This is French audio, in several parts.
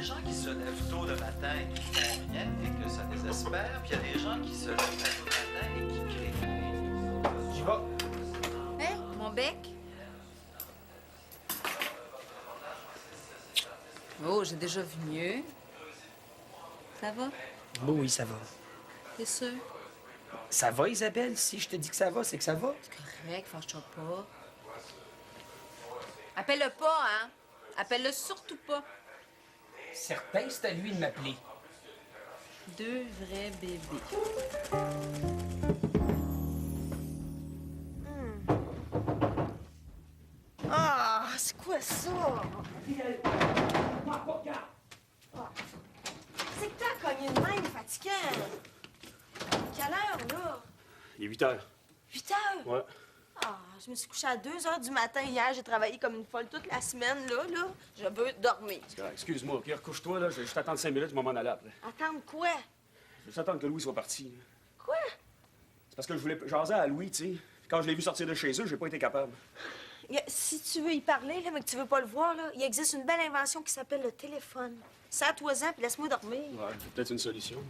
gens qui se lèvent tôt le matin et qui font rien et que ça désespère, puis il y a des gens qui se lèvent très tôt le matin et qui créent. J'y vais. Hein? Mon bec? Oh, j'ai déjà vu mieux. Ça va? Bon, oui, ça va. T'es sûr? Ça va, Isabelle? Si je te dis que ça va, c'est que ça va. C'est correct, fâche-toi pas. Appelle-le pas, hein? Appelle-le surtout pas. Certain, c'est à lui de m'appeler. Deux vrais bébés. Ah, c'est quoi ça? C'est que t'as cogné de même, fatigant. Quelle heure, là? Il est 8 heures. 8 heures? Ouais. Ah, je me suis couchée à 2 heures du matin hier. J'ai travaillé comme une folle toute la semaine, là. Je veux dormir. Excuse-moi, OK? Recouche-toi, là. Je vais juste attendre 5 minutes, je vais m'en aller après. Attendre quoi? Je vais juste attendre que Louis soit parti. Quoi? C'est parce que je voulais jaser à Louis, tu sais. Quand je l'ai vu sortir de chez eux, j'ai pas été capable. Si tu veux y parler, là, mais que tu veux pas le voir, là, il existe une belle invention qui s'appelle le téléphone. Sers-toi-en, puis laisse-moi dormir. Ouais, c'est peut-être une solution.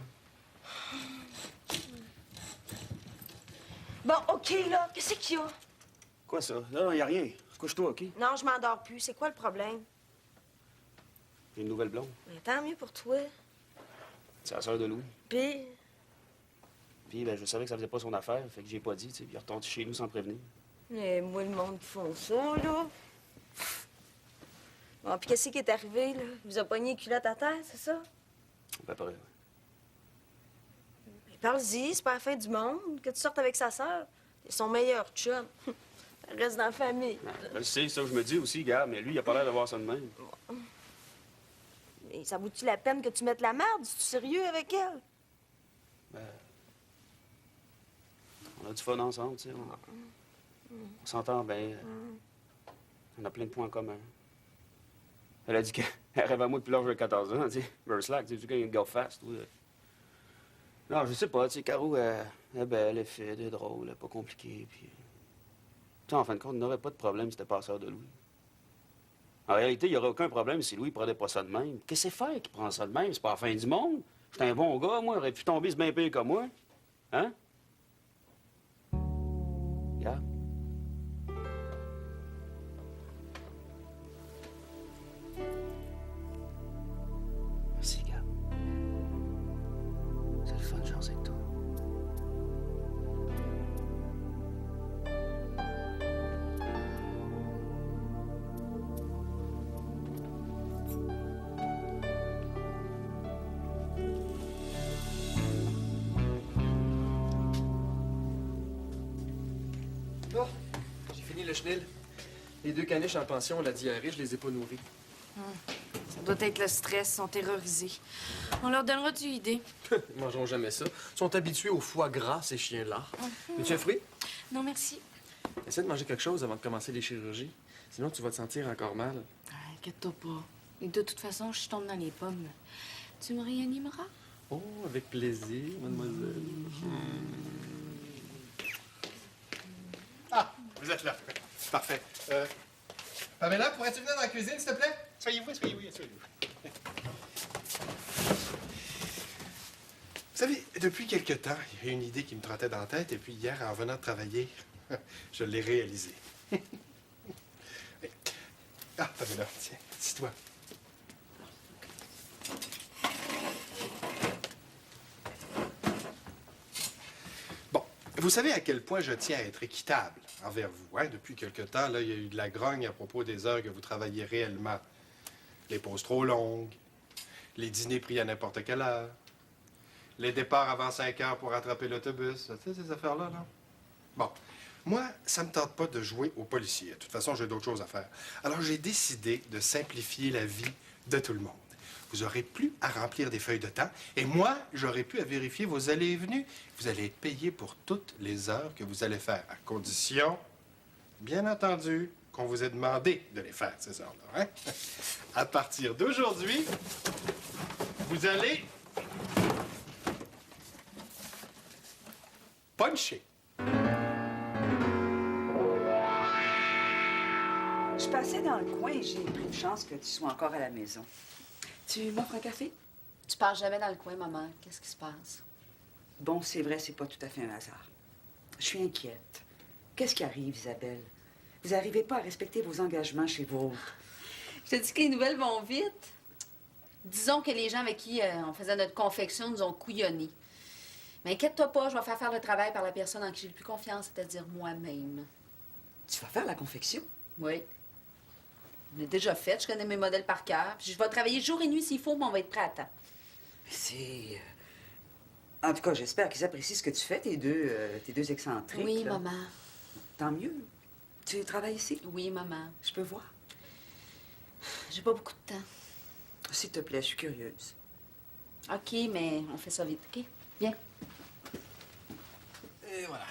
Bon, OK, là. Qu'est-ce qu'il y a? Quoi, ça? Non, y a rien. Couche-toi, OK? Non, je m'endors plus. C'est quoi le problème? J'ai une nouvelle blonde. Mais tant mieux pour toi. C'est la sœur de Louis. Puis, Puis, ben, je savais que ça faisait pas son affaire, fait que j'ai pas dit, tu sais. Puis il est retourné chez nous sans prévenir. mais moi, le monde qui font ça, là. Bon, puis qu'est-ce qui est arrivé, là? Il vous a pogné les culottes à terre, c'est ça? À peu près, ouais. Mais parle-y, c'est pas la fin du monde que tu sortes avec sa sœur. C'est son meilleur chum. Elle reste dans la famille. Ben, c'est ça que je me dis aussi, gars, mais lui, il a pas l'air de voir ça de même. Mais ça vaut-tu la peine que tu mettes la merde? Es-tu sérieux avec elle? Ben, on a du fun ensemble, tu sais. On s'entend bien. On a plein de points en commun. Elle a dit qu'elle rêve à moi depuis l'âge de 14 ans, tu sais. Verse slack, tu sais, quand il go fast, oui. Non, je sais pas, tu sais, Caro, elle est belle, elle est fine, elle est drôle, elle est pas compliquée, puis... Tu sais, en fin de compte, il n'aurait pas de problème si c'était pas la sœur de Louis. En réalité, il n'y aurait aucun problème si Louis prenait pas ça de même. Qu'est-ce que c'est faire qu'il prend ça de même? C'est pas la fin du monde. J'étais un bon gars, moi, aurait pu tomber, c'est bien pire que moi. Hein? Regarde. Merci, gars. C'est le fun de jaser avec toi. Bon, j'ai fini le chenil. Les 2 caniches en pension, la diarrhée, je les ai pas nourris. Ça doit être le stress, ils sont terrorisés. On leur donnera-tu idée? Ils mangeront jamais ça. Ils sont habitués au foie gras, ces chiens-là. Veux-tu un fruit? Non, merci. Essaie de manger quelque chose avant de commencer les chirurgies. Sinon, tu vas te sentir encore mal. Ah, inquiète-toi pas. Et de toute façon, je tombe dans les pommes. Tu me réanimeras? Oh, avec plaisir, mademoiselle. Ah, vous êtes là. Parfait. Pamela, pourrais-tu venir dans la cuisine, s'il te plaît? Soyez-vous. Vous savez, depuis quelque temps, il y a une idée qui me trottait dans la tête, et puis hier, en venant de travailler, je l'ai réalisée. Ah, Pamela, tiens, assis-toi. Bon, vous savez à quel point je tiens à être équitable envers vous. Hein? Depuis quelque temps, là, il y a eu de la grogne à propos des heures que vous travaillez réellement. Les pauses trop longues, les dîners pris à n'importe quelle heure, les départs avant 5 heures pour rattraper l'autobus. Tu sais, ces affaires-là, là? Bon, moi, ça me tente pas de jouer aux policiers. De toute façon, j'ai d'autres choses à faire. Alors, j'ai décidé de simplifier la vie de tout le monde. Vous aurez plus à remplir des feuilles de temps, et moi, j'aurai plus à vérifier vos allées et venues. Vous allez être payé pour toutes les heures que vous allez faire, à condition, bien entendu, qu'on vous ait demandé de les faire, ces heures-là. Hein? À partir d'aujourd'hui, vous allez puncher. Je passais dans le coin et j'ai pris une chance que tu sois encore à la maison. Tu m'offres un café? Tu pars jamais dans le coin, maman. Qu'est-ce qui se passe? Bon, c'est vrai, c'est pas tout à fait un hasard. Je suis inquiète. Qu'est-ce qui arrive, Isabelle? Vous n'arrivez pas à respecter vos engagements chez vous. Je te dis que les nouvelles vont vite. Disons que les gens avec qui on faisait notre confection nous ont couillonnés. Mais inquiète-toi pas, je vais faire le travail par la personne en qui j'ai le plus confiance, c'est-à-dire moi-même. Tu vas faire la confection? Oui. Je l'ai déjà fait, je connais mes modèles par cœur. Puis je vais travailler jour et nuit s'il faut, mais on va être prêt à temps. Mais c'est... En tout cas, j'espère qu'ils apprécient ce que tu fais, tes deux excentriques. Oui, là. maman. Tant mieux. Tu travailles ici? Oui, maman. Je peux voir? J'ai pas beaucoup de temps. S'il te plaît, je suis curieuse. OK, mais on fait ça vite, OK? Viens. Et voilà.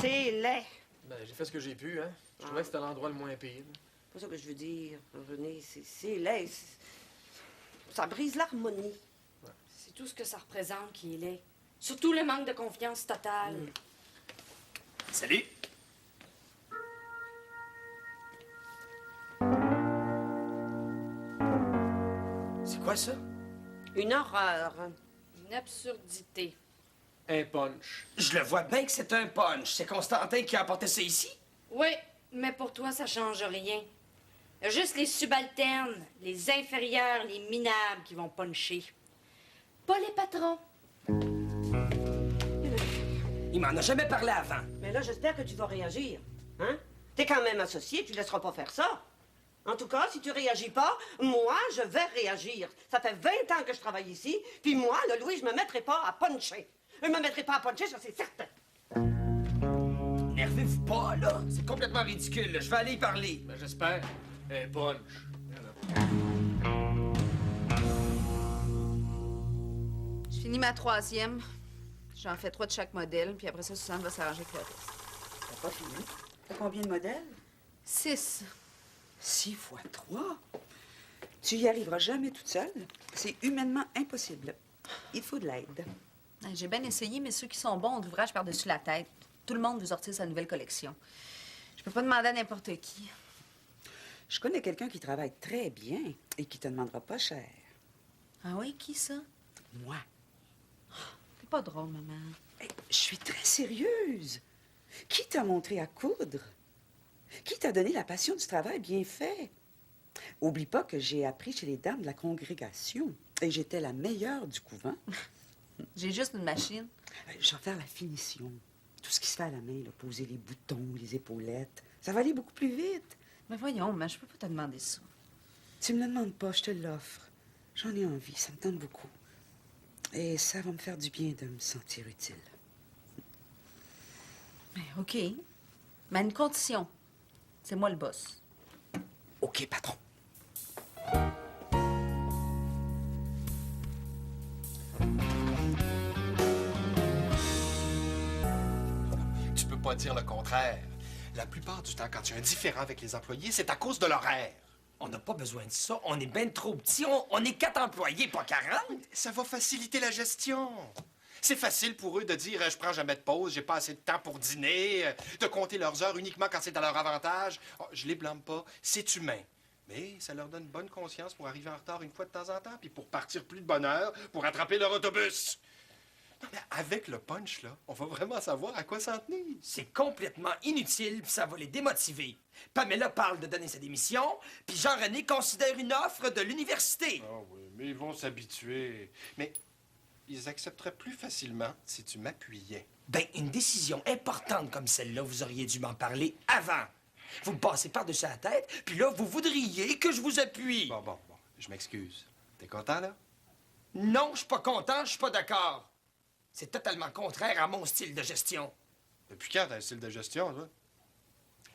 C'est laid. Ben, j'ai fait ce que j'ai pu, hein. Je trouvais que c'était l'endroit le moins pire. C'est pas ça que je veux dire, René. C'est laid. Ça brise l'harmonie. C'est tout ce que ça représente qui est laid. Surtout le manque de confiance totale. Salut! C'est quoi ça? Une horreur. Une absurdité. Un punch. Je le vois bien que c'est un punch. C'est Constantin qui a apporté ça ici? Oui, mais pour toi, ça change rien. Il y a juste les subalternes, les inférieurs, les minables qui vont puncher. Pas les patrons. Il m'en a jamais parlé avant. Mais là, j'espère que tu vas réagir. Hein? T'es quand même associé, tu laisseras pas faire ça. En tout cas, si tu réagis pas, moi, je vais réagir. Ça fait 20 ans que je travaille ici, puis moi, le Louis, je me mettrai pas à puncher. Je me mettrai pas à puncher, ça c'est certain. Nervez-vous pas, là. C'est complètement ridicule, là. Je vais aller y parler. Ben, j'espère. Un punch. Je finis ma 3e. J'en fais 3 de chaque modèle, puis après ça, Suzanne va s'arranger avec le reste. T'as pas fini? T'as combien de modèles? 6. 6 fois 3? Tu y arriveras jamais toute seule. C'est humainement impossible. Il faut de l'aide. J'ai bien essayé, mais ceux qui sont bons ont de l'ouvrage par-dessus la tête. Tout le monde veut sortir sa nouvelle collection. Je peux pas demander à n'importe qui. Je connais quelqu'un qui travaille très bien et qui te demandera pas cher. Ah oui, qui ça? Moi. C'est pas drôle, maman. Hey, je suis très sérieuse. Qui t'a montré à coudre? Qui t'a donné la passion du travail bien fait? Oublie pas que j'ai appris chez les dames de la congrégation et j'étais la meilleure du couvent. J'ai juste une machine. Je vais faire la finition. Tout ce qui se fait à la main, là, poser les boutons, les épaulettes. Ça va aller beaucoup plus vite. Mais voyons, mais je peux pas te demander ça. Tu me le demandes pas, je te l'offre. J'en ai envie, ça me tente beaucoup. Et ça va me faire du bien de me sentir utile. Mais OK. Mais à une condition. C'est moi le boss. OK, patron. Tu peux pas dire le contraire. La plupart du temps, quand il y a un différend avec les employés, c'est à cause de l'horaire. On n'a pas besoin de ça. On est bien trop petits. On est 4 employés, pas 40. Ça va faciliter la gestion. C'est facile pour eux de dire je prends jamais de pause, j'ai pas assez de temps pour dîner, de compter leurs heures uniquement quand c'est à leur avantage. Oh, je les blâme pas, c'est humain. Mais ça leur donne bonne conscience pour arriver en retard une fois de temps en temps, puis pour partir plus de bonne heure, pour attraper leur autobus. Non, mais avec le punch, là, on va vraiment savoir à quoi s'en tenir. C'est complètement inutile, puis ça va les démotiver. Pamela parle de donner sa démission, puis Jean-René considère une offre de l'université. Ah oui, mais ils vont s'habituer. Mais ils accepteraient plus facilement si tu m'appuyais. Ben, une décision importante comme celle-là, vous auriez dû m'en parler avant. Vous me passez par-dessus la tête, puis là, vous voudriez que je vous appuie. Bon, je m'excuse. T'es content, là? Non, je suis pas content, je suis pas d'accord. C'est totalement contraire à mon style de gestion. Depuis quand t'as un style de gestion, là?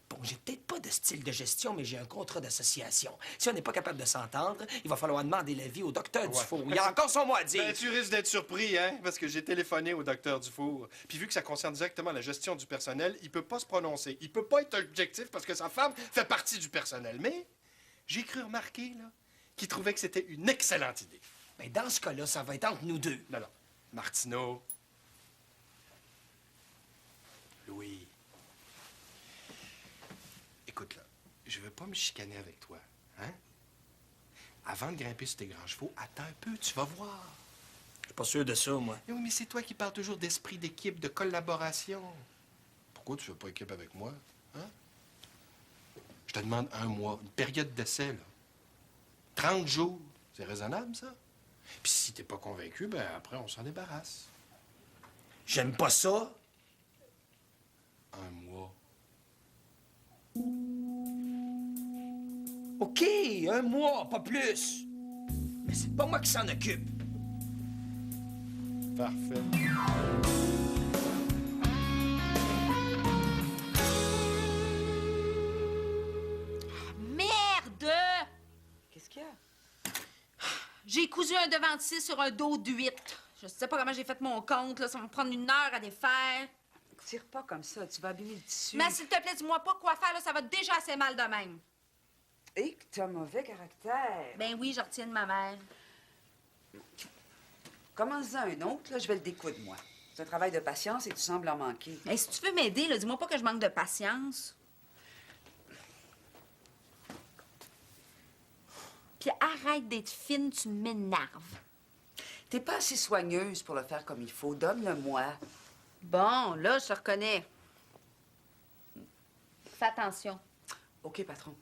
Bon, j'ai peut-être pas de style de gestion, mais j'ai un contrat d'association. Si on n'est pas capable de s'entendre, il va falloir demander l'avis au docteur Dufour. Il y a encore son mot à dire. Ben, tu risques d'être surpris, hein? Parce que j'ai téléphoné au docteur Dufour. Puis vu que ça concerne directement la gestion du personnel, il peut pas se prononcer. Il peut pas être objectif parce que sa femme fait partie du personnel. Mais j'ai cru remarquer, là, qu'il trouvait que c'était une excellente idée. Ben, dans ce cas-là, ça va être entre nous deux. Non. Martineau. Louis. je veux pas me chicaner avec toi, hein? Avant de grimper sur tes grands chevaux, attends un peu, tu vas voir. Je suis pas sûr de ça, moi. Eh oui, mais c'est toi qui parles toujours d'esprit d'équipe, de collaboration. Pourquoi tu veux pas équipe avec moi, hein? Je te demande 1 mois, une période d'essai, là. 30 jours, c'est raisonnable, ça? Puis si t'es pas convaincu, ben après, on s'en débarrasse. J'aime pas ça. 1 mois. OK, 1 mois, pas plus. Mais c'est pas moi qui s'en occupe. Parfait. Merde! Qu'est-ce qu'il y a? J'ai cousu un devant de scie sur un dos d'huître. Je sais pas comment j'ai fait mon compte, là. Ça va me prendre 1 heure à défaire. Tire pas comme ça, tu vas abîmer le tissu. Mais s'il te plaît, dis-moi pas quoi faire, là. Ça va déjà assez mal de même. Et que t'as un mauvais caractère. Ben oui, je retiens de ma mère. Commence-en un autre, là, je vais le découdre, moi. C'est un travail de patience et tu sembles en manquer. Hey, si tu veux m'aider, là, dis-moi pas que je manque de patience. Puis arrête d'être fine, tu m'énerves. T'es pas assez soigneuse pour le faire comme il faut. Donne-le-moi. Bon, là, je te reconnais. Fais attention. OK, patron.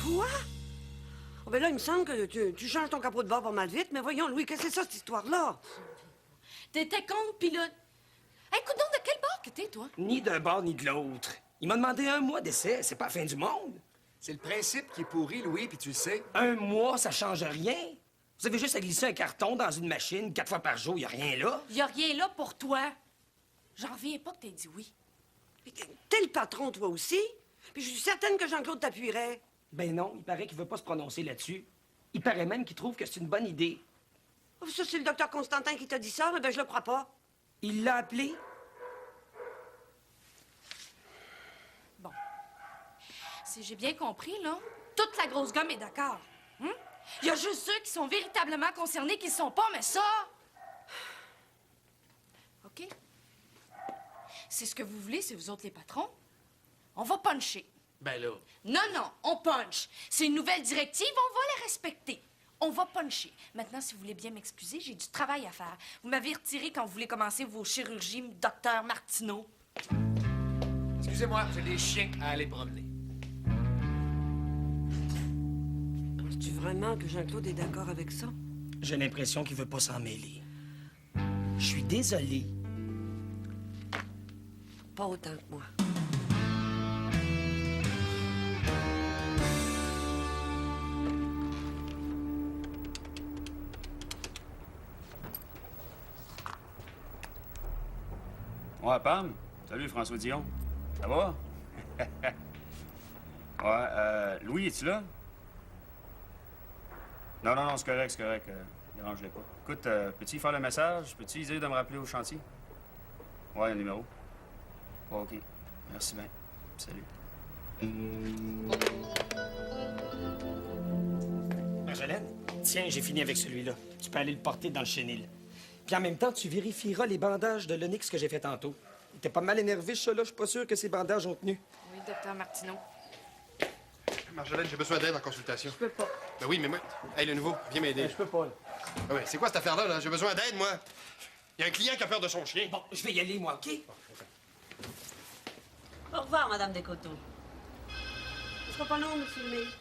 Quoi? Oh, ben là, il me semble que tu changes ton capot de bord pas mal vite, mais voyons, Louis, qu'est-ce que c'est ça, cette histoire-là? T'étais con, puis là... Hey, écoute donc, de quel bord que t'es, toi? Ni d'un bord ni de l'autre. Il m'a demandé 1 mois d'essai. C'est pas la fin du monde. C'est le principe qui est pourri, Louis, puis tu le sais. 1 mois, ça change rien. Vous avez juste à glisser un carton dans une machine 4 fois par jour. Y a rien là. Y a rien là pour toi. J'en reviens pas que t'aies dit oui. T'es le patron, toi aussi? Puis je suis certaine que Jean-Claude t'appuierait. Ben non, il paraît qu'il veut pas se prononcer là-dessus. Il paraît même qu'il trouve que c'est une bonne idée. Oh, ça, c'est le docteur Constantin qui t'a dit ça, mais ben je le crois pas. Il l'a appelé. Bon. Si j'ai bien compris, là, toute la grosse gomme est d'accord. Hein? Il y a juste ceux qui sont véritablement concernés qui ne sont pas, mais ça... OK? C'est ce que vous voulez, c'est vous autres les patrons? On va puncher. Ben là. Non, non, on punch. C'est une nouvelle directive, on va la respecter. On va puncher. Maintenant, si vous voulez bien m'excuser, j'ai du travail à faire. Vous m'avez retiré quand vous voulez commencer vos chirurgies, docteur Martineau. Excusez-moi, j'ai des chiens à aller promener. Penses-tu vraiment que Jean-Claude est d'accord avec ça? J'ai l'impression qu'il veut pas s'en mêler. Je suis désolé. Pas autant que moi. Ouais, Pam. Salut, François Dion. Ça va? Ouais, Louis, es-tu là? Non, non, non, c'est correct, c'est correct. Dérange-les pas. Écoute, peux-tu faire le message? Peux-tu lui dire de me rappeler au chantier? Ouais, un numéro. Ouais, OK. Merci bien. Salut. Marjolaine, tiens, j'ai fini avec celui-là. Tu peux aller le porter dans le chenil. Puis en même temps, tu vérifieras les bandages de l'onyx que j'ai fait tantôt. Il était pas mal énervé, ce chat-là. Je suis pas sûr que ces bandages ont tenu. Oui, docteur Martineau. Marjolaine, j'ai besoin d'aide en consultation. Je peux pas. Ben oui, mais moi... Hey, le nouveau, viens m'aider. Je peux pas, là. Ah ouais, c'est quoi cette affaire-là, là? J'ai besoin d'aide, moi. Il y a un client qui a peur de son chien. Bon, je vais y aller, moi, OK? Au revoir, Madame Descoteaux. Ce sera pas long, monsieur le maire.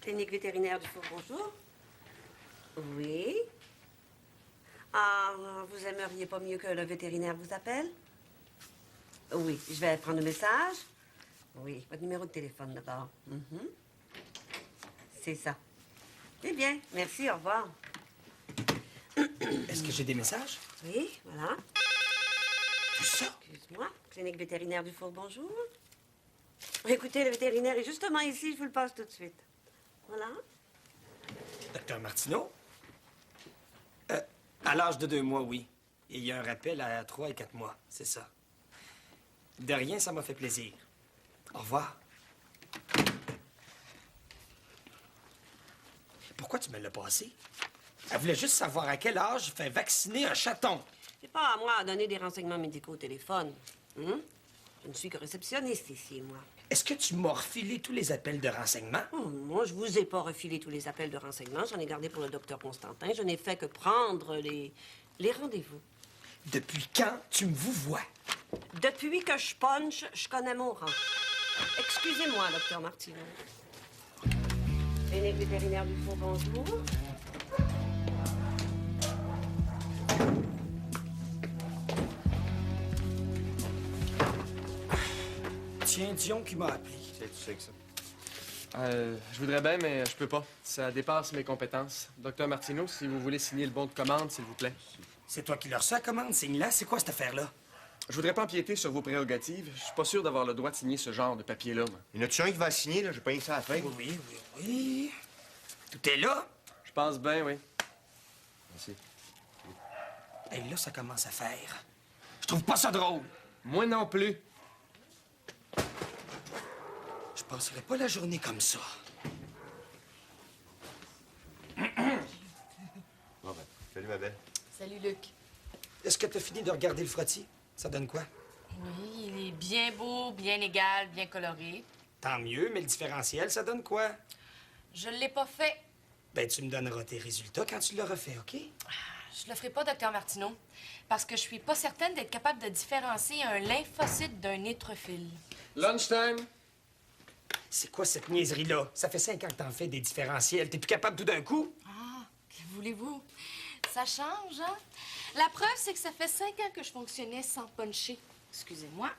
Clinique vétérinaire du Four, bonjour. Oui. Ah, vous aimeriez pas mieux que le vétérinaire vous appelle? Oui, je vais prendre le message. Oui, votre numéro de téléphone d'abord. C'est ça. Eh bien, merci, au revoir. Est-ce que j'ai des messages? Oui, voilà. Tout ça? Excuse-moi, clinique vétérinaire du Four, bonjour. Écoutez, le vétérinaire est justement ici, je vous le passe tout de suite. Voilà. Docteur Martineau? À l'âge de 2 mois, oui. Et il y a un rappel à 3 et 4 mois, c'est ça. De rien, ça m'a fait plaisir. Au revoir. Pourquoi tu me l'as passé? Elle voulait juste savoir à quel âge fait vacciner un chaton. C'est pas à moi à donner des renseignements médicaux au téléphone. Hein? Je ne suis que réceptionniste ici, moi. Est-ce que tu m'as refilé tous les appels de renseignement? Oh, moi, je vous ai pas refilé tous les appels de renseignement. J'en ai gardé pour le docteur Constantin. Je n'ai fait que prendre les rendez-vous. Depuis quand tu me vous vois? Depuis que je punch, je connais mon rang. Excusez-moi, docteur Martineau. Clinique vétérinaire du Four, bonjour. Tiens, Dion qui m'a appelé. Tu sais que ça. Je voudrais bien, mais je peux pas. Ça dépasse mes compétences. Docteur Martineau, si vous voulez signer le bon de commande, s'il vous plaît. C'est toi qui leur reçois la commande, signe-la. C'est quoi cette affaire-là? Je voudrais pas empiéter sur vos prérogatives. Je suis pas sûr d'avoir le droit de signer ce genre de papier-là, moi. Il y en a-tu un qui va signer, là? J'ai pas rien que ça à la fin. Oui. Tout est là? Je pense bien, oui. Merci. Et là, ça commence à faire. Je trouve pas ça drôle. Moi non plus. Je passerai pas la journée comme ça. Bon, ben, salut, ma belle. Salut, Luc. Est-ce que t'as fini de regarder le frottis? Ça donne quoi? Oui, il est bien beau, bien égal, bien coloré. Tant mieux, mais le différentiel, ça donne quoi? Je l'ai pas fait. Ben, tu me donneras tes résultats quand tu l'auras fait, OK? Je le ferai pas, docteur Martineau, parce que je suis pas certaine d'être capable de différencier un lymphocyte d'un neutrophile. Lunchtime. C'est quoi cette niaiserie-là? Ça fait 5 ans que t'en fais des différentiels. T'es plus capable tout d'un coup? Ah, que voulez-vous? Ça change, hein? La preuve, c'est que ça fait 5 ans que je fonctionnais sans puncher. Excusez-moi.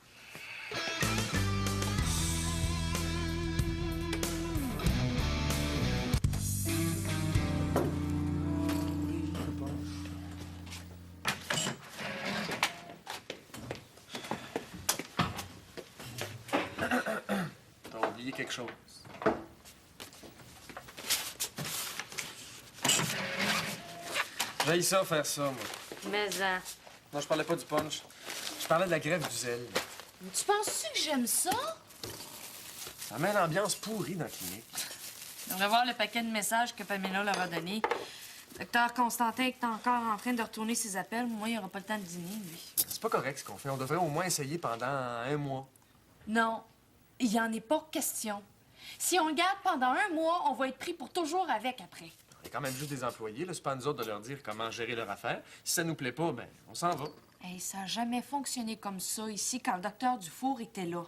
T'as oublié quelque chose. J'ai ça faire ça, moi. Mais, Non, je parlais pas du punch. Je parlais de la grève du zèle. tu penses-tu que j'aime ça? Ça met l'ambiance pourrie dans la clinique. On va voir le paquet de messages que Pamela leur a donné. Docteur Constantin est encore en train de retourner ses appels. Moi, il n'aura pas le temps de dîner, lui. C'est pas correct ce qu'on fait. On devrait au moins essayer pendant 1 mois. Non, il n'y en est pas question. Si on le garde pendant 1 mois, on va être pris pour toujours avec après. On est quand même juste des employés, là. C'est pas à nous autres de leur dire comment gérer leur affaire. Si ça nous plaît pas, ben, on s'en va. Hey, ça n'a jamais fonctionné comme ça ici quand le docteur Dufour était là.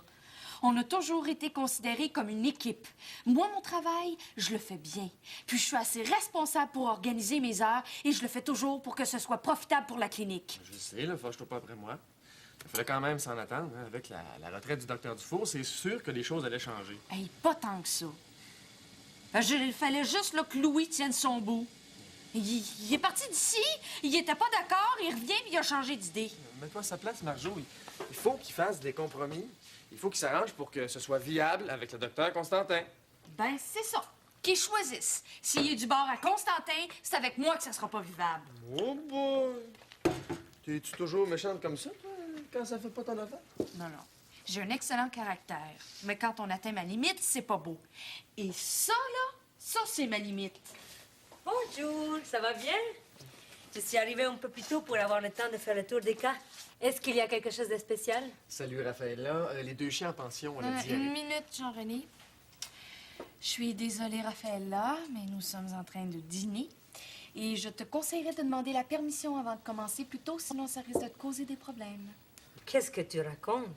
On a toujours été considérés comme une équipe. Moi, mon travail, je le fais bien. Puis je suis assez responsable pour organiser mes heures et je le fais toujours pour que ce soit profitable pour la clinique. Je sais, là, fâche-toi pas après moi. Il fallait quand même s'en attendre. Hein. Avec la retraite du docteur Dufour, c'est sûr que les choses allaient changer. Hey, pas tant que ça. Il fallait juste là, que Louis tienne son bout. Il est parti d'ici, il était pas d'accord, il revient puis il a changé d'idée. Mets-toi à sa place, Marjo. Il faut qu'il fasse des compromis. Il faut qu'il s'arrange pour que ce soit viable avec le docteur Constantin. Ben, c'est ça. Qu'ils choisissent. S'il y a du bord à Constantin, c'est avec moi que ça sera pas vivable. Oh boy! T'es-tu toujours méchante comme ça, toi, quand ça fait pas ton affaire? Non, non. J'ai un excellent caractère. Mais quand on atteint ma limite, c'est pas beau. Et ça, là, ça, c'est ma limite. Bonjour, ça va bien? Je suis arrivée un peu plus tôt pour avoir le temps de faire le tour des cas. Est-ce qu'il y a quelque chose de spécial? Salut, Raphaëlla. Les 2 chiens en pension, on a dit. Une minute, Jean-René. Je suis désolée, Raphaëlla, mais nous sommes en train de dîner. Et je te conseillerais de demander la permission avant de commencer plus tôt, sinon ça risque de te causer des problèmes. Qu'est-ce que tu racontes?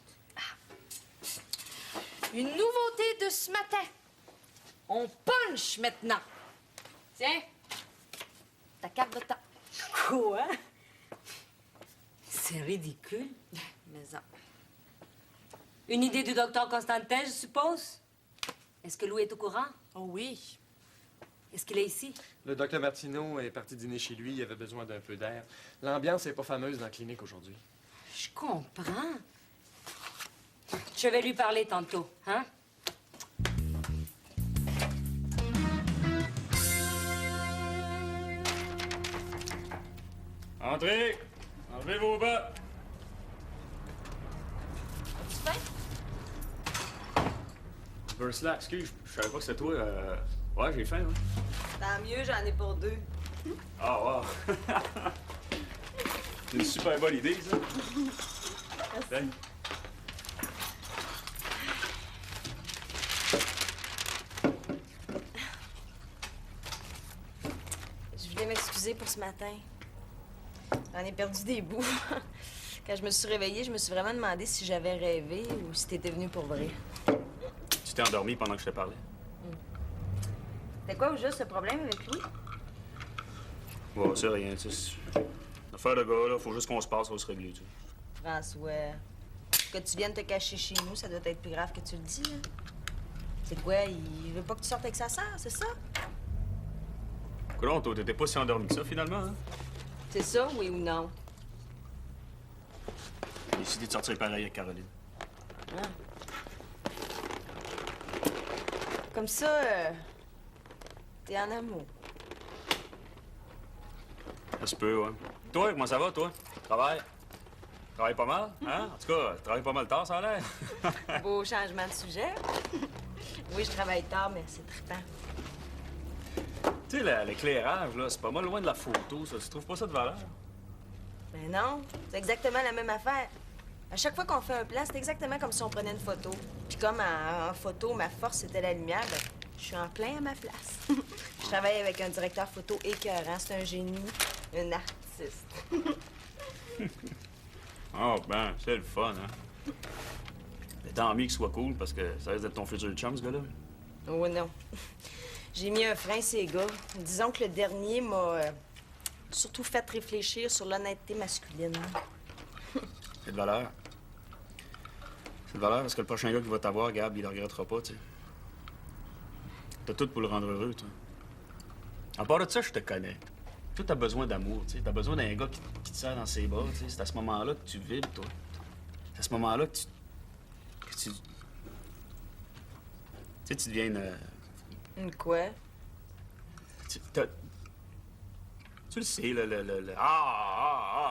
Une nouveauté de ce matin. On punch maintenant. Tiens, ta carte de temps. Quoi? C'est ridicule. Mais ça. Une idée du docteur Constantin, je suppose? Est-ce que Louis est au courant? Oh oui. Est-ce qu'il est ici? Le docteur Martineau est parti dîner chez lui. Il avait besoin d'un peu d'air. L'ambiance n'est pas fameuse dans la clinique aujourd'hui. Je comprends. Je vais lui parler tantôt, hein? Entrez! Enlevez vos bas! Burslack, excuse, je savais pas que c'était toi. Ouais, j'ai faim, hein. Tant mieux, j'en ai pour 2. Ah, wow! C'est une super bonne idée, ça. Salut. Je voulais m'excuser pour ce matin. J'en ai perdu des bouts. Quand je me suis réveillée, je me suis vraiment demandé si j'avais rêvé ou si t'étais venu pour vrai. Tu t'es endormi pendant que je te parlais? C'était quoi au juste ce problème avec Louis? Bon, c'est rien, tu sais. L'affaire de gars, là, faut juste qu'on se passe, ça va se régler, tu sais. François, que tu viennes te cacher chez nous, ça doit être plus grave que tu le dis. Hein? C'est quoi? Il veut pas que tu sortes avec sa sœur, c'est ça? Coudonc, toi, t'étais pas si endormi que ça, finalement, hein? C'est ça, oui ou non? J'ai décidé de sortir pareil avec Caroline. Ah. Comme ça, t'es en amour. Ça se peut, ouais. Toi, comment ça va, toi? Travaille? Travaille pas mal, hein? En tout cas, tu travailles pas mal tard, ça a l'air. Beau changement de sujet. Oui, je travaille tard, mais c'est trippant. Tu sais, l'éclairage, là, c'est pas mal loin de la photo, ça. Tu trouves pas ça de valeur? Ben non, c'est exactement la même affaire. À chaque fois qu'on fait un plan, c'est exactement comme si on prenait une photo. Puis comme en photo, ma force, c'était la lumière, ben, je suis en plein à ma place. Je travaille avec un directeur photo écœurant. C'est un génie, un artiste. Oh, ben, c'est le fun, hein? Mais tant mieux qu'il soit cool, parce que ça risque d'être ton futur chum, ce gars-là. Oh non. J'ai mis un frein, ces gars. Disons que le dernier m'a surtout fait réfléchir sur l'honnêteté masculine. C'est de valeur. C'est de valeur parce que le prochain gars qui va t'avoir, Gab, il le regrettera pas, tu sais. T'as tout pour le rendre heureux, toi. À part de ça, je te connais. Toi, t'as besoin d'amour, tu sais. T'as besoin d'un gars qui te serre dans ses bras, tu sais. C'est à ce moment-là que tu vibres, toi. C'est à ce moment-là que tu... Tu sais, tu deviens Une quoi? Tu le sais,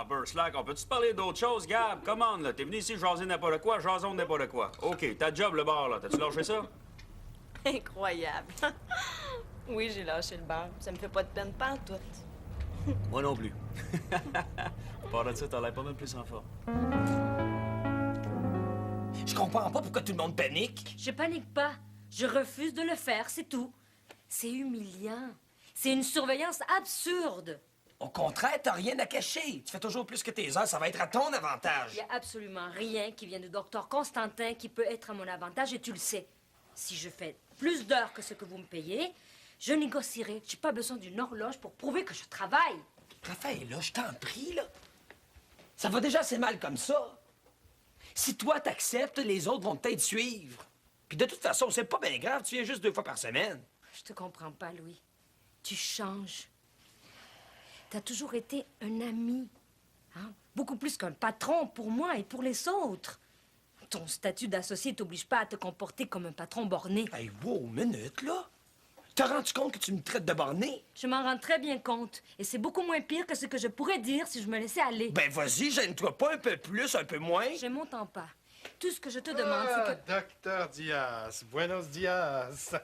Burslack, on peut-tu te parler d'autre chose, Gab? Commande, là. T'es venu ici jaser n'importe quoi, jason n'importe quoi. OK, ta job, le bar, là. T'as-tu lâché ça? Incroyable. Oui, j'ai lâché le bar. Ça me fait pas de peine, pas en tout. Moi non plus. À part de ça, t'as l'air pas mal plus en forme. Je comprends pas pourquoi tout le monde panique. Je panique pas. Je refuse de le faire, c'est tout. C'est humiliant. C'est une surveillance absurde. Au contraire, t'as rien à cacher. Tu fais toujours plus que tes heures, ça va être à ton avantage. Il y a absolument rien qui vient du docteur Constantin qui peut être à mon avantage et tu le sais. Si je fais plus d'heures que ce que vous me payez, je négocierai. J'ai pas besoin d'une horloge pour prouver que je travaille. Raphaël, là, je t'en prie, là. Ça va déjà assez mal comme ça. Si toi t'acceptes, les autres vont peut-être suivre. Puis de toute façon, c'est pas bien grave, tu viens juste 2 fois par semaine. Je te comprends pas, Louis. Tu changes. T'as toujours été un ami. Hein? Beaucoup plus qu'un patron pour moi et pour les autres. Ton statut d'associé t'oblige pas à te comporter comme un patron borné. Hey, wow, minute, là. T'as rendu compte que tu me traites de borné? Je m'en rends très bien compte. Et c'est beaucoup moins pire que ce que je pourrais dire si je me laissais aller. Ben, vas-y, gêne-toi pas un peu plus, un peu moins. Je m'entends pas. Tout ce que je te demande, c'est que... Docteur Diaz, buenos dias.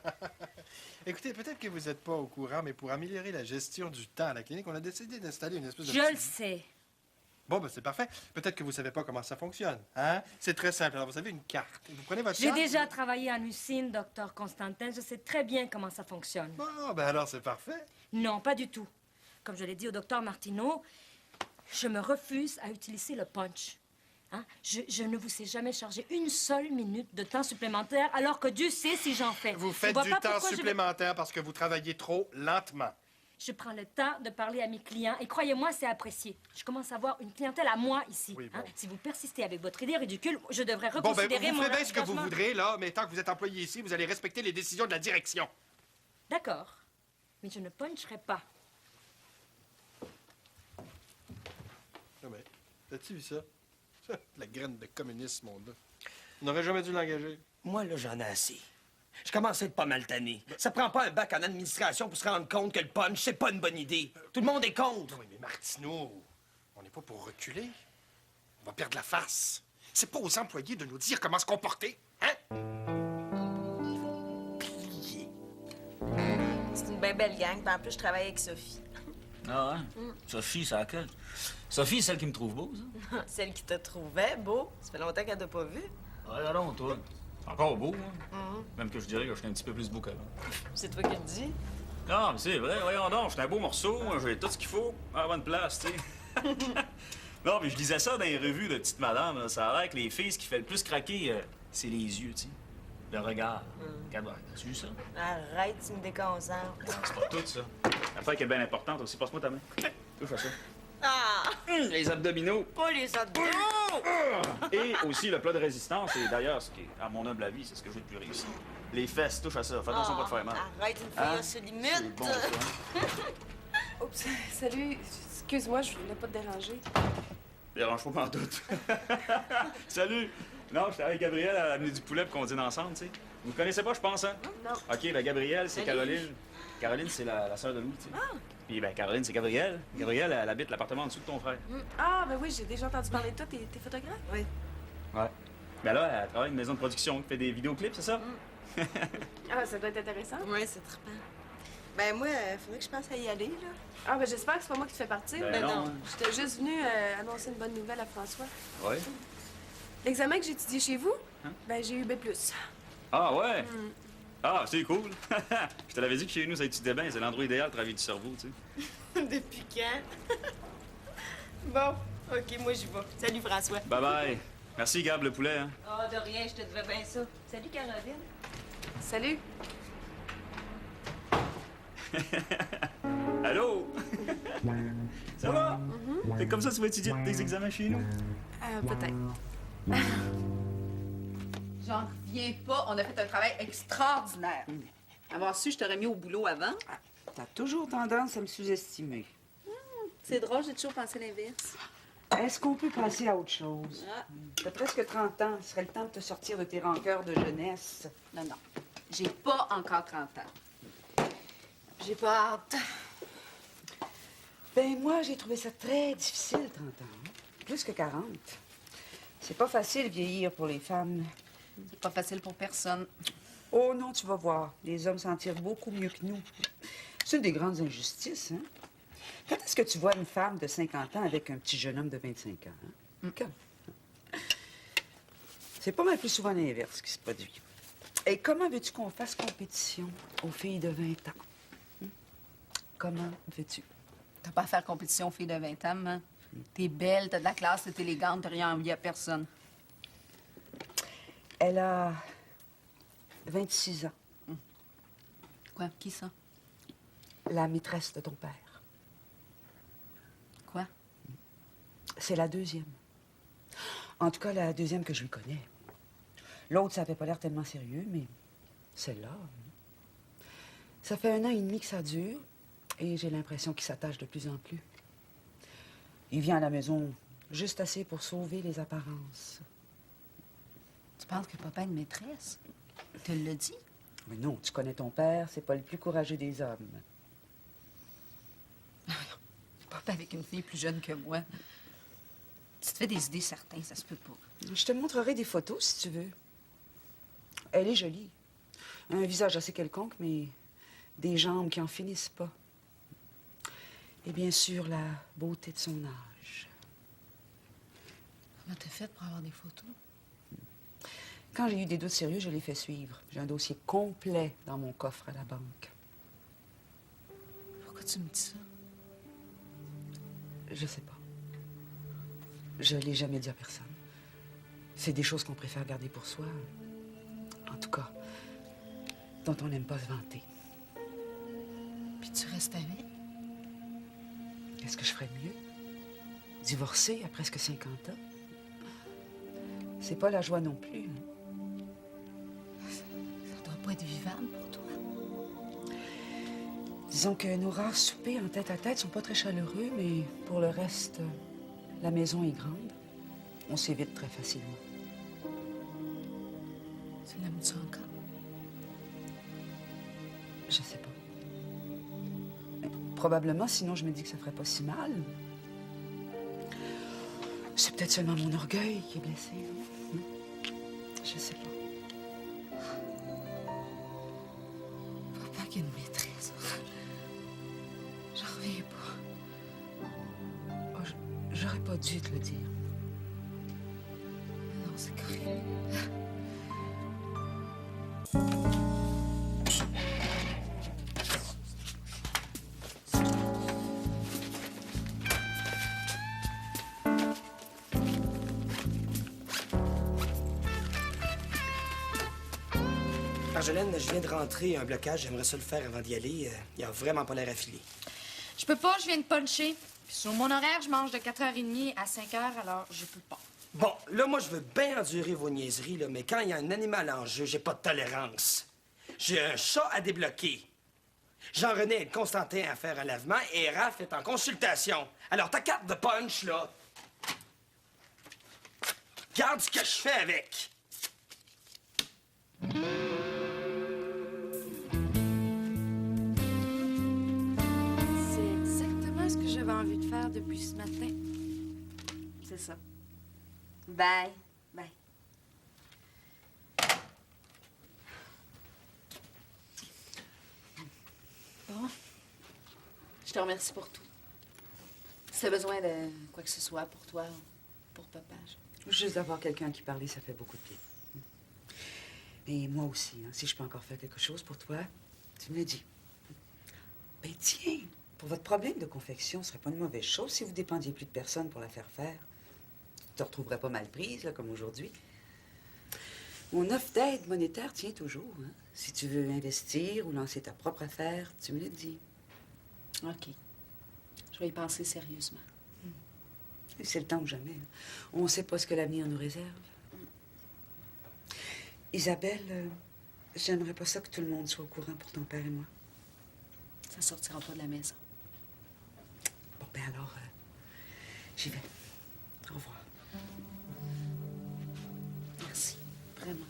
Écoutez, peut-être que vous n'êtes pas au courant, mais pour améliorer la gestion du temps à la clinique, on a décidé d'installer une espèce de... Je le sais. Bon, ben c'est parfait. Peut-être que vous savez pas comment ça fonctionne, hein? C'est très simple. Alors, vous avez une carte. Vous prenez votre J'ai carte... déjà travaillé en usine, docteur Constantin. Je sais très bien comment ça fonctionne. Bon, ben alors c'est parfait. Non, pas du tout. Comme je l'ai dit au docteur Martineau, je me refuse à utiliser le punch. Hein? Je ne vous ai jamais chargé une seule minute de temps supplémentaire, alors que Dieu sait si j'en fais. Vous faites du temps supplémentaire parce que vous travaillez trop lentement. Je prends le temps de parler à mes clients et croyez-moi, c'est apprécié. Je commence à avoir une clientèle à moi ici. Oui, bon. Hein? Si vous persistez avec votre idée ridicule, je devrais Bon, ben, reconsidérer vous mon ferez bien ce que vous engagement. voudrez, là, mais tant que vous êtes employé ici, vous allez respecter les décisions de la direction. D'accord, mais je ne puncherai pas. Ah ben, t'as-tu vu ça? La graine de communisme, mon gars. On n'aurait jamais dû l'engager. Moi, là, j'en ai assez. Je commence à être pas mal tanné. Ça prend pas un bac en administration pour se rendre compte que le punch, c'est pas une bonne idée. Tout le monde est contre. Oui, mais Martineau, on n'est pas pour reculer. On va perdre la face. C'est pas aux employés de nous dire comment se comporter, hein? C'est une bien belle gang, puis en plus, je travaille avec Sophie. Ah ouais? Sophie, c'est laquelle? Sophie, celle qui me trouve beau, ça? Celle qui te trouvait beau. Ça fait longtemps qu'elle t'a pas vu. Ouais, non, toi. C'est encore beau, hein? Même que je dirais que je suis un petit peu plus beau qu'avant. C'est toi qui le dis. Non, mais c'est vrai, voyons donc, j'étais un beau morceau, j'ai tout ce qu'il faut à la bonne place, tu sais. Non, mais je lisais ça dans les revues de petite madame, là. Ça a l'air que les filles, ce qui fait le plus craquer, c'est les yeux, tu sais. Le regard. Regarde, as-tu vu ça? Arrête, tu me déconcentres. C'est pas tout, ça. L'affaire qui est bien importante aussi, passe-moi ta main. Touche à ça. Ah! Les abdominaux. Pas les abdos! Et aussi le plat de résistance, et d'ailleurs, ce qui est, à mon humble avis, c'est ce que j'ai le plus réussi. Les fesses, touche à ça. Fais attention pas de faire mal. Arrête, une fille se limite. C'est bon, ça. Oups, salut. Excuse-moi, je voulais pas te déranger. Dérange pas en doute. Salut! Non, j'étais avec Gabrielle à l'amener du poulet pour qu'on dîne ensemble, tu sais. Vous me connaissez pas, je pense, hein? Non. OK, ben Gabrielle, c'est Salut. Caroline. Caroline, c'est la sœur de Louis, tu sais. Puis ben Caroline, c'est Gabrielle. Gabrielle, elle habite l'appartement en dessous de ton frère. Ah, ben oui, j'ai déjà entendu parler de toi. T'es photographe? Oui. Ouais. Ben là, elle travaille dans une maison de production qui fait des vidéoclips, c'est ça? Ah, ça doit être intéressant. Oui, c'est trippant. Ben moi, faudrait que je pense à y aller, là. Ah, ben j'espère que c'est pas moi qui te fais partir. Ben non. J'étais juste venue annoncer une bonne nouvelle à François. Ouais. L'examen que j'ai étudié chez vous, ben j'ai eu B+. Ah ouais? Ah, c'est cool. Je te l'avais dit que chez nous, ça étudiait bien. C'est l'endroit idéal pour travailler du cerveau, tu sais. Depuis quand? Bon, OK, moi j'y vais. Salut, François. Bye bye. Merci, Gab, le poulet, hein. Ah, de rien, je te devais bien ça. Salut, Caroline. Salut. Allô? Ça va? Fait comme ça, tu vas étudier tes examens chez nous? Peut-être. J'en reviens pas. On a fait un travail extraordinaire. Avoir su, je t'aurais mis au boulot avant. T'as toujours tendance à me sous-estimer. C'est drôle, j'ai toujours pensé l'inverse. Est-ce qu'on peut passer à autre chose? T'as presque 30 ans. Ce serait le temps de te sortir de tes rancœurs de jeunesse. Non, non. J'ai pas encore 30 ans. J'ai pas hâte. Ben, moi, j'ai trouvé ça très difficile, 30 ans. Hein? Plus que 40. C'est pas facile vieillir pour les femmes. C'est pas facile pour personne. Oh non, tu vas voir. Les hommes s'en tirent beaucoup mieux que nous. C'est une des grandes injustices, hein? Quand est-ce que tu vois une femme de 50 ans avec un petit jeune homme de 25 ans? Hein? Quand? C'est pas mal plus souvent l'inverse qui se produit. Et comment veux-tu qu'on fasse compétition aux filles de 20 ans? Hein? Comment veux-tu? T'as pas à faire compétition aux filles de 20 ans, hein? T'es belle, t'as de la classe, t'es élégante, t'as rien envie à personne. Elle a 26 ans. Quoi? Qui ça? La maîtresse de ton père. Quoi? C'est la deuxième. En tout cas, la deuxième que je lui connais. L'autre, ça avait pas l'air tellement sérieux, mais celle-là... Ça fait 1 an et demi que ça dure, et j'ai l'impression qu'il s'attache de plus en plus. Il vient à la maison juste assez pour sauver les apparences. Tu penses que papa a une maîtresse? Tu l'as dit? Mais non, tu connais ton père, c'est pas le plus courageux des hommes. Papa avec une fille plus jeune que moi. Tu te fais des idées certaines, ça se peut pas. Je te montrerai des photos, si tu veux. Elle est jolie. Un visage assez quelconque, mais des jambes qui en finissent pas. Et bien sûr, la beauté de son âge. Comment t'as fait pour avoir des photos? Quand j'ai eu des doutes sérieux, je les fais suivre. J'ai un dossier complet dans mon coffre à la banque. Pourquoi tu me dis ça? Je sais pas. Je l'ai jamais dit à personne. C'est des choses qu'on préfère garder pour soi. En tout cas, dont on n'aime pas se vanter. Puis tu restes avec? Qu'est-ce que je ferais de mieux? Divorcer à presque 50 ans? C'est pas la joie non plus. Hein? Ça doit pas être vivable pour toi. Disons que nos rares soupers en tête-à-tête sont pas très chaleureux, mais pour le reste, la maison est grande. On s'évite très facilement. Tu l'aimes-tu encore? Je sais pas. Mais probablement, sinon je me dis que ça ferait pas si mal. C'est peut-être seulement mon orgueil qui est blessé. Hein? Je sais pas. Papa qui a une maîtresse. J'en reviens pas. J'aurais pas dû te le dire. Non, c'est correct. Marjolaine, je viens de rentrer un blocage. J'aimerais ça le faire avant d'y aller. Il a vraiment pas l'air affilé. Je peux pas, je viens de puncher. Puis sur mon horaire, je mange de 4h30 à 5h, alors je peux pas. Bon, là, moi, je veux bien endurer vos niaiseries, là, mais quand il y a un animal en jeu, j'ai pas de tolérance. J'ai un chat à débloquer. Jean-René et Constantin à faire un lavement et Raph est en consultation. Alors, ta carte de punch, là, regarde ce que je fais avec. C'est exactement ce que j'avais envie de faire depuis ce matin. C'est ça. Bye. Bye. Bon. Je te remercie pour tout. Si t'as besoin de quoi que ce soit pour toi ou pour papa, Juste d'avoir quelqu'un à qui parler, ça fait beaucoup de bien. Mais moi aussi, hein, si je peux encore faire quelque chose pour toi, tu me le dis. Ben tiens, pour votre problème de confection, ce serait pas une mauvaise chose si vous dépendiez plus de personne pour la faire faire. Tu te retrouverais pas mal prise, là, comme aujourd'hui. Mon offre d'aide monétaire tient toujours. Hein. Si tu veux investir ou lancer ta propre affaire, tu me le dis. OK. Je vais y penser sérieusement. Et c'est le temps ou jamais. Hein. On ne sait pas ce que l'avenir nous réserve. Isabelle, j'aimerais pas ça que tout le monde soit au courant pour ton père et moi. Ça sortira pas de la maison. Bon, ben alors, j'y vais. Au revoir. Merci. Vraiment.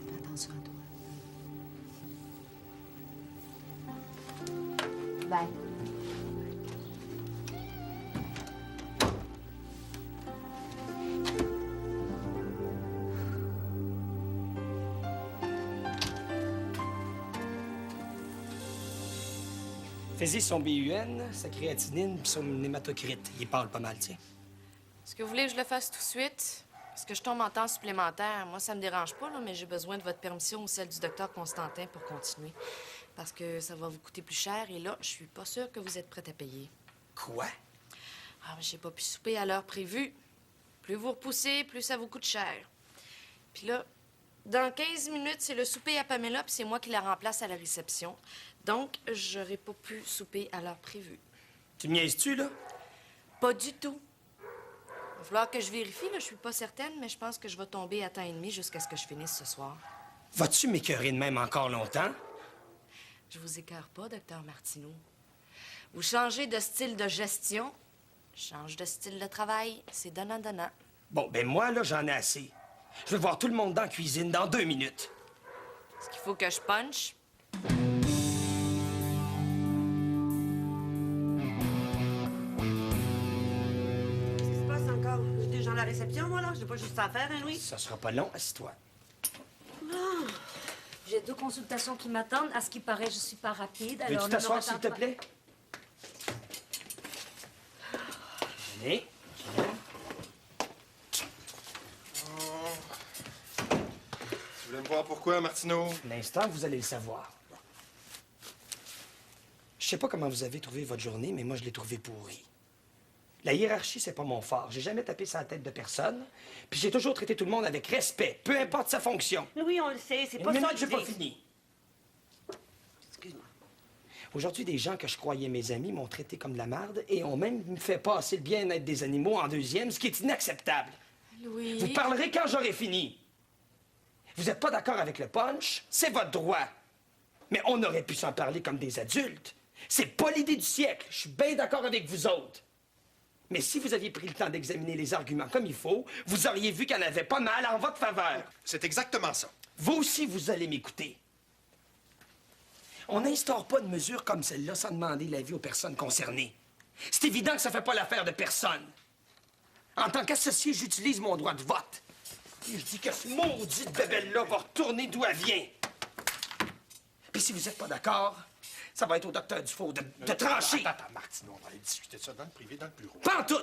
Fais attention à toi. Bye. Fais-y son BUN, sa créatinine puis son hématocrite. Il parle pas mal, tiens. Est-ce que vous voulez que je le fasse tout de suite? Parce que je tombe en temps supplémentaire. Moi, ça me dérange pas, là, mais j'ai besoin de votre permission ou celle du docteur Constantin pour continuer. Parce que ça va vous coûter plus cher et là, je suis pas sûre que vous êtes prête à payer. Quoi? Ah, mais j'ai pas pu souper à l'heure prévue. Plus vous repoussez, plus ça vous coûte cher. Puis là, dans 15 minutes, c'est le souper à Pamela, puis c'est moi qui la remplace à la réception. Donc, j'aurais pas pu souper à l'heure prévue. Tu me niaises-tu, là? Pas du tout. Il va falloir que je vérifie, là. Je suis pas certaine, mais je pense que je vais tomber à temps et demi jusqu'à ce que je finisse ce soir. Vas-tu m'écœurer de même encore longtemps? Je vous écœure pas, docteur Martineau. Vous changez de style de gestion, je change de style de travail. C'est donnant-donnant. Bon, ben moi, là, j'en ai assez. Je vais voir tout le monde dans la cuisine dans 2 minutes. Est-ce qu'il faut que je punch? Qu'est-ce qui se passe encore? J'ai des gens à la réception, moi, là? J'ai pas juste ça à faire, hein, Louis? Ça sera pas long, assis-toi. J'ai 2 consultations qui m'attendent. À ce qui paraît, je suis pas rapide. Veux-tu Alors, t'asseoir, ne s'il retarde te pas. plaît? Venez. Tu voulais me voir pourquoi, Martineau? L'instant, vous allez le savoir. Je sais pas comment vous avez trouvé votre journée, mais moi, je l'ai trouvée pourrie. La hiérarchie, c'est pas mon fort. J'ai jamais tapé sur la tête de personne, puis j'ai toujours traité tout le monde avec respect, peu importe sa fonction. Oui, on le sait, c'est Une pas ça minute, que j'ai je pas dis. fini. Excuse-moi. Aujourd'hui, des gens que je croyais mes amis m'ont traité comme de la marde et ont même fait passer le bien-être des animaux en deuxième, ce qui est inacceptable. Louis. Vous parlerez quand j'aurai fini. Vous n'êtes pas d'accord avec le punch, c'est votre droit. Mais on aurait pu s'en parler comme des adultes. C'est pas l'idée du siècle. Je suis bien d'accord avec vous autres. Mais si vous aviez pris le temps d'examiner les arguments comme il faut, vous auriez vu qu'il y en avait pas mal en votre faveur. C'est exactement ça. Vous aussi, vous allez m'écouter. On n'instaure pas de mesures comme celle-là sans demander l'avis aux personnes concernées. C'est évident que ça fait pas l'affaire de personne. En tant qu'associé, j'utilise mon droit de vote. Et je dis que ce maudite bébelle-là va retourner d'où elle vient. Puis si vous n'êtes pas d'accord, Ça va être au docteur Dufault de trancher. Attends, Martineau, on va aller discuter de ça dans le privé, dans le bureau. Pas en tout!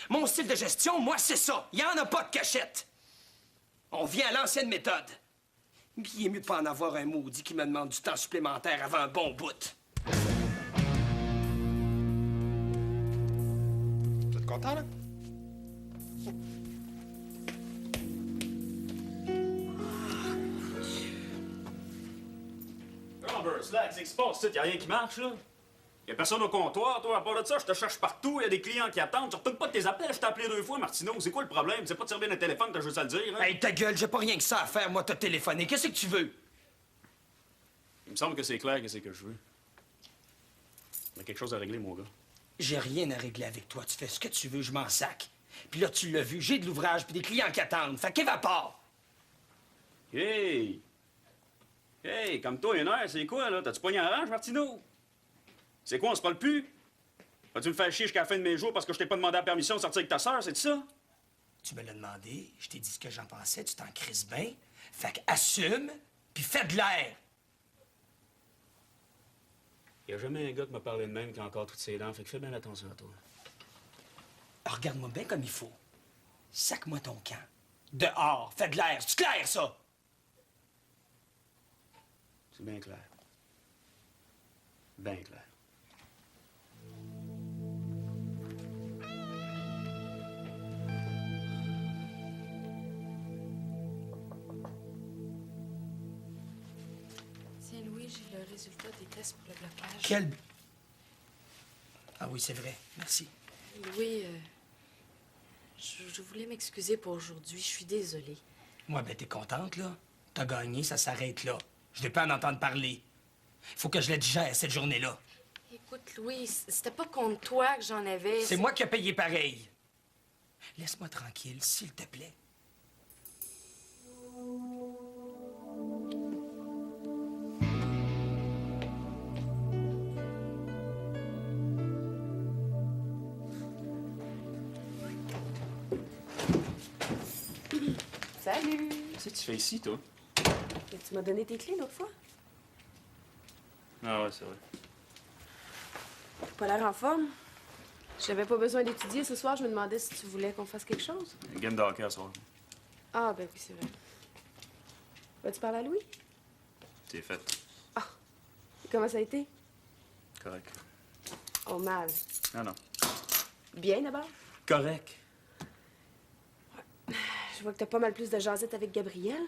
Mon style de gestion, moi, c'est ça. Il n'y en a pas de cachette. On vient à l'ancienne méthode. Puis il est mieux de pas en avoir un maudit qui me demande du temps supplémentaire avant un bon bout. Vous êtes content, là? Slack, c'est que se passe, il y a rien qui marche, là. Y a personne au comptoir, toi, à part de ça, je te cherche partout, y a des clients qui attendent, tu retournes pas de tes appels, je t'ai appelé 2 fois, Martineau, c'est quoi le problème? C'est pas de servir le téléphone, t'as juste à le dire, hein? Hey, ta gueule, j'ai pas rien que ça à faire, moi, t'as téléphoné. Qu'est-ce que tu veux? Il me semble que c'est clair que c'est que je veux. On a quelque chose à régler, mon gars. J'ai rien à régler avec toi. Tu fais ce que tu veux, je m'en sac. Puis là, tu l'as vu, j'ai de l'ouvrage puis des clients qui attendent. Fait qu'évapore! Hey! Hey, comme toi, une heure, c'est quoi, là? T'as-tu pogné en range, Martineau? C'est quoi, on se parle plus? Vas-tu me faire chier jusqu'à la fin de mes jours parce que je t'ai pas demandé la permission de sortir avec ta sœur, c'est ça? Tu me l'as demandé, je t'ai dit ce que j'en pensais, tu t'en crises bien. Fait qu'assume, puis fais de l'air! Y a jamais un gars qui m'a parlé de même qui a encore toutes ses dents, fait que fais bien attention à toi. Alors, regarde-moi bien comme il faut. Sac-moi ton camp. Dehors, fais de l'air. C'est clair, ça? C'est bien clair. Bien clair. Tiens, Louis, j'ai le résultat des tests pour le blocage. Quel... Ah oui, c'est vrai. Merci. Louis, je voulais m'excuser pour aujourd'hui. Je suis désolée. Moi, ben, t'es contente, là? T'as gagné, ça s'arrête là. Je vais pas en entendre parler. Faut que je la digère, cette journée-là. Écoute, Louis, c'était pas contre toi que j'en avais. C'est moi qui ai payé pareil. Laisse-moi tranquille, s'il te plaît. Salut! Qu'est-ce que tu fais ici, toi? Tu m'as donné tes clés l'autre fois? Ah ouais, c'est vrai. T'as pas l'air en forme. J'avais pas besoin d'étudier ce soir, je me demandais si tu voulais qu'on fasse quelque chose. Une game de hockey à soir. Ah, ben oui, c'est vrai. Vas-tu parler à Louis? C'est fait. Et comment ça a été? Correct. Oh, mal. Non, non. Bien d'abord? Correct. Je vois que t'as pas mal plus de jasette avec Gabriel.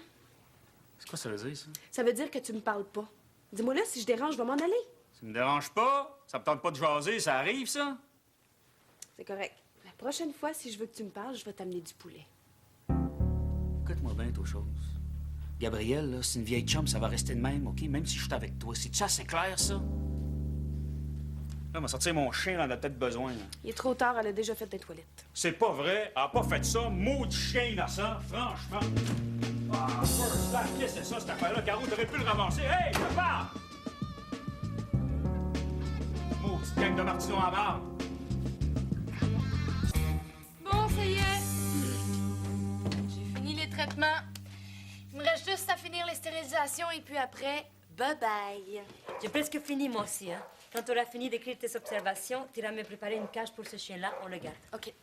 C'est quoi ça veut dire, ça? Ça veut dire que tu me parles pas. Dis-moi là, si je dérange, je vais m'en aller. Ça me dérange pas? Ça me tente pas de jaser, ça arrive, ça? C'est correct. La prochaine fois, si je veux que tu me parles, je vais t'amener du poulet. Écoute-moi bien, toi, chose. Gabriel, là, c'est une vieille chum, ça va rester de même, OK? Même si je suis avec toi. C'est ça, c'est clair, ça? Là, on va sortir mon chien, on en a peut-être besoin, là. Il est trop tard, elle a déjà fait des toilettes. C'est pas vrai, elle a pas fait ça, maudit chien innocent, franchement. Ah, first class, qu'est-ce que c'est ça, cette affaire-là? Caro, t'aurais pu le ramasser. Hey, je te parle! Maudite gang de Martineau en barre. Bon, ça y est. J'ai fini les traitements. Il me reste juste à finir les stérilisations et puis après, bye-bye. J'ai presque fini, moi aussi, hein. Quand tu auras fini d'écrire tes observations, tu iras me préparer une cage pour ce chien-là, on le garde. OK.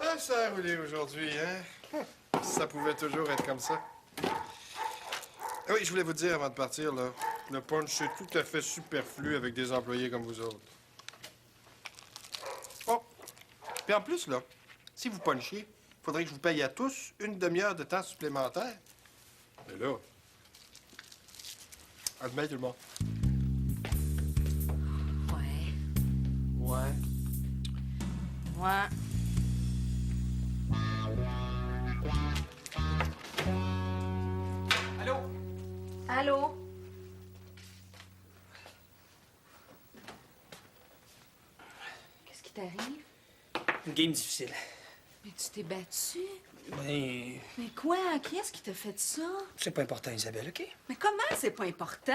Ah, ça a roulé aujourd'hui, hein? Ça pouvait toujours être comme ça. Ah oui, je voulais vous dire avant de partir, là, le punch, c'est tout à fait superflu avec des employés comme vous autres. Oh! Puis en plus, là, si vous punchiez, il faudrait que je vous paye à tous une demi-heure de temps supplémentaire. Mais là... À demain, tout le monde. Ouais. Allô? Allô? Qu'est-ce qui t'arrive? Une game difficile. Mais tu t'es battu? Ben, Mais quoi? Qui est-ce qui t'a fait ça? c'est pas important, Isabelle, OK? Mais comment c'est pas important?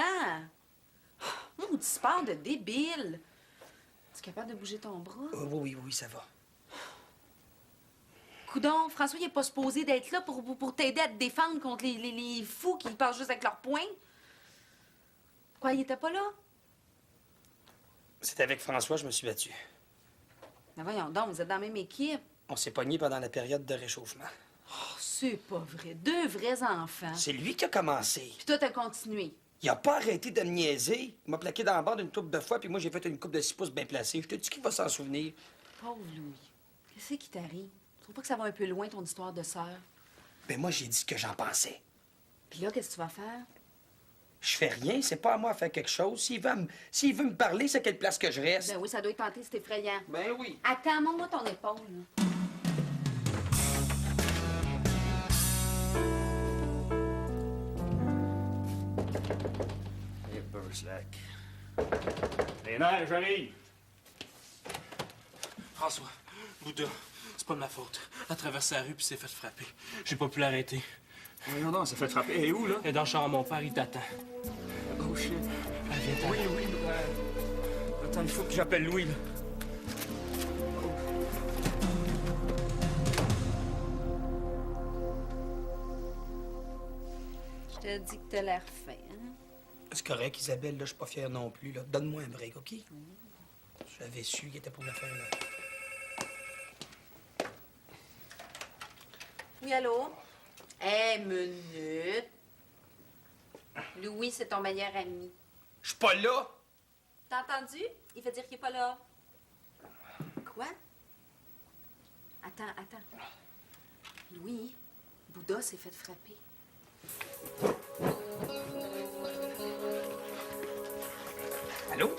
Maudit sport de débile! Tu es capable de bouger ton bras? Oui, ça va. Coudon, François, il est pas supposé d'être là pour t'aider à te défendre contre les fous qui passent juste avec leurs poings. Quoi, il était pas là? C'est avec François, je me suis battu. Mais voyons donc, vous êtes dans la même équipe. On s'est pognés pendant la période de réchauffement. Oh, c'est pas vrai. 2 vrais enfants. C'est lui qui a commencé. Puis toi, t'as continué. Il a pas arrêté de me niaiser. Il m'a plaqué dans la barre une couple de fois, puis moi, j'ai fait une coupe de 6 pouces bien placée. Je te dis qu'il va s'en souvenir. Pauvre Louis. Qu'est-ce qui t'arrive? Tu trouves pas que ça va un peu loin, ton histoire de sœur? Ben moi, j'ai dit ce que j'en pensais. Puis là, qu'est-ce que tu vas faire? Je fais rien, c'est pas à moi de faire quelque chose. S'il veut me parler, c'est à quelle place que je reste. Ben oui, ça doit être tenté, c'est effrayant. Ben oui. Attends, montre-moi ton épaule, là. Hey, Burslack. Les nerfs, j'arrive! François, Bouddha, c'est pas de ma faute. Elle a traversé la rue puis s'est fait frapper. J'ai pas pu l'arrêter. Voyons donc, elle s'est fait frapper. Elle est où, là? Elle est dans le char à mon père, il t'attend. Oh, shit. Elle vient Oui. Attends, il faut que j'appelle Louis, là. Je te dis que t'as l'air fin, hein? C'est correct, Isabelle, là, je suis pas fier non plus, là. Donne-moi un break, OK? J'avais su qu'il était pour me faire, là. Oui, allô? Minute. Louis, c'est ton meilleur ami. Je suis pas là! T'as entendu? Il fait dire qu'il est pas là. Quoi? Attends. Louis, Bouddha s'est fait frapper. Allô?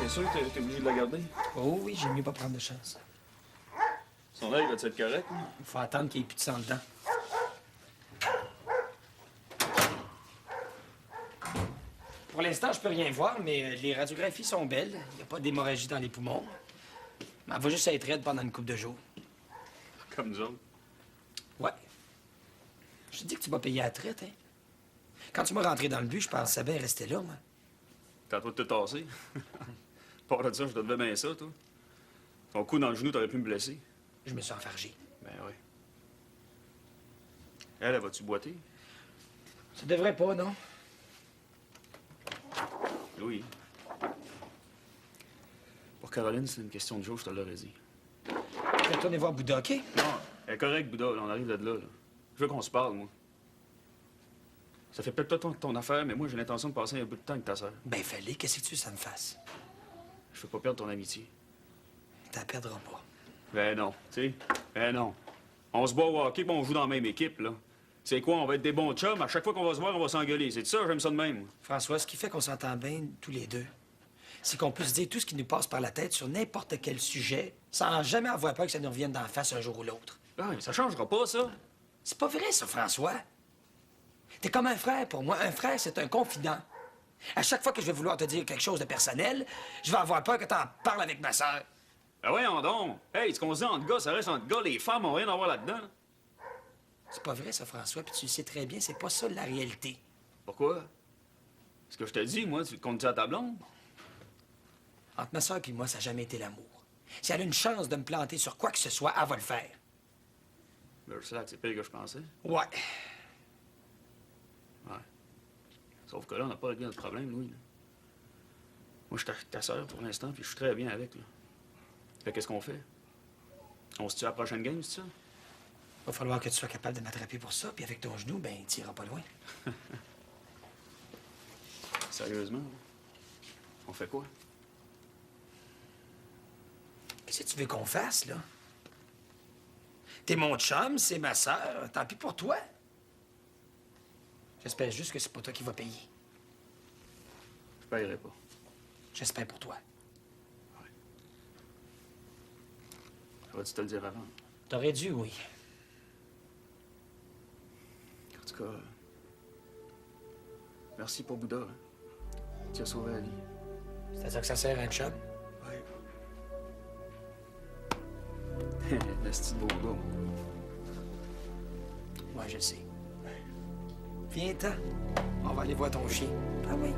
T'es sûr que t'es obligé de la garder? Oh oui, j'ai mieux pas prendre de chance. Son œil va-tu être correct? Il faut attendre qu'il n'y ait plus de sang dedans. Pour l'instant, je peux rien voir, mais les radiographies sont belles. Il n'y a pas d'hémorragie dans les poumons. Mais elle va juste être raide pendant une couple de jours. Comme nous autres. Ouais. Je te dis que tu vas payer à la traite, hein? Quand tu m'as rentré dans le but, je pensais bien rester là, moi. T'as toi de te tasser. Pas de ça, je te devais bien ça, toi. Ton coup dans le genou, t'aurais pu me blesser. Je me suis enfargé. Ben oui. Elle va-tu boiter? Ça devrait pas, non? Louis. Pour Caroline, c'est une question de jour, je te l'aurais dit. Je vais retourner voir Bouddha, OK? Non, elle est correcte, Bouddha, là, on arrive de là. Je veux qu'on se parle, moi. Ça fait peut-être pas ton affaire, mais moi, j'ai l'intention de passer un bout de temps avec ta sœur. Ben, fallait, qu'est-ce que tu veux que ça me fasse? Je veux pas perdre ton amitié. T'en perdras pas. Ben non, tu sais. Ben non. On se bat au hockey, puis on joue dans la même équipe, là. C'est quoi, on va être des bons chums? À chaque fois qu'on va se voir, on va s'engueuler. C'est ça, j'aime ça de même. François, ce qui fait qu'on s'entend bien tous les deux, c'est qu'on peut se dire tout ce qui nous passe par la tête sur n'importe quel sujet, sans jamais avoir peur que ça nous revienne d'en face un jour ou l'autre. Ah, ça changera pas, ça. C'est pas vrai, ça, François. T'es comme un frère pour moi. Un frère, c'est un confident. À chaque fois que je vais vouloir te dire quelque chose de personnel, je vais avoir peur que t'en parles avec ma sœur. Ah ouais, donc. Hey, ce qu'on se dit entre gars, ça reste entre gars. Les femmes ont rien à voir là-dedans. C'est pas vrai, ça, François, puis tu le sais très bien, c'est pas ça la réalité. Pourquoi? Ce que je te dis, moi, tu le comptes-tu à ta blonde? Entre ma sœur et moi, ça n'a jamais été l'amour. Si elle a une chance de me planter sur quoi que ce soit, elle va le faire. Burslack, c'est pire que je pensais. Ouais. Ouais. Sauf que là, on n'a pas réglé notre problème, Louis. Là. Moi, je suis ta sœur pour l'instant, puis je suis très bien avec, là. Fait qu'est-ce qu'on fait? On se tue à la prochaine game, c'est ça? Va falloir que tu sois capable de m'attraper pour ça, puis avec ton genou, ben, tu iras pas loin. Sérieusement? On fait quoi? Qu'est-ce que tu veux qu'on fasse, là? T'es mon chum, c'est ma sœur, tant pis pour toi. J'espère juste que c'est pas toi qui vas payer. Je paierai pas. J'espère pour toi. Ouais. J'aurais dû te le dire avant. T'aurais dû, oui. En tout cas, merci pour Bouddha. Hein. Tu as sauvé la vie. C'est à ça que ça sert, un chum? Oui. La petite beau gars. Ouais, je le sais. Viens-t'en. On va aller voir ton chien. Ah oui?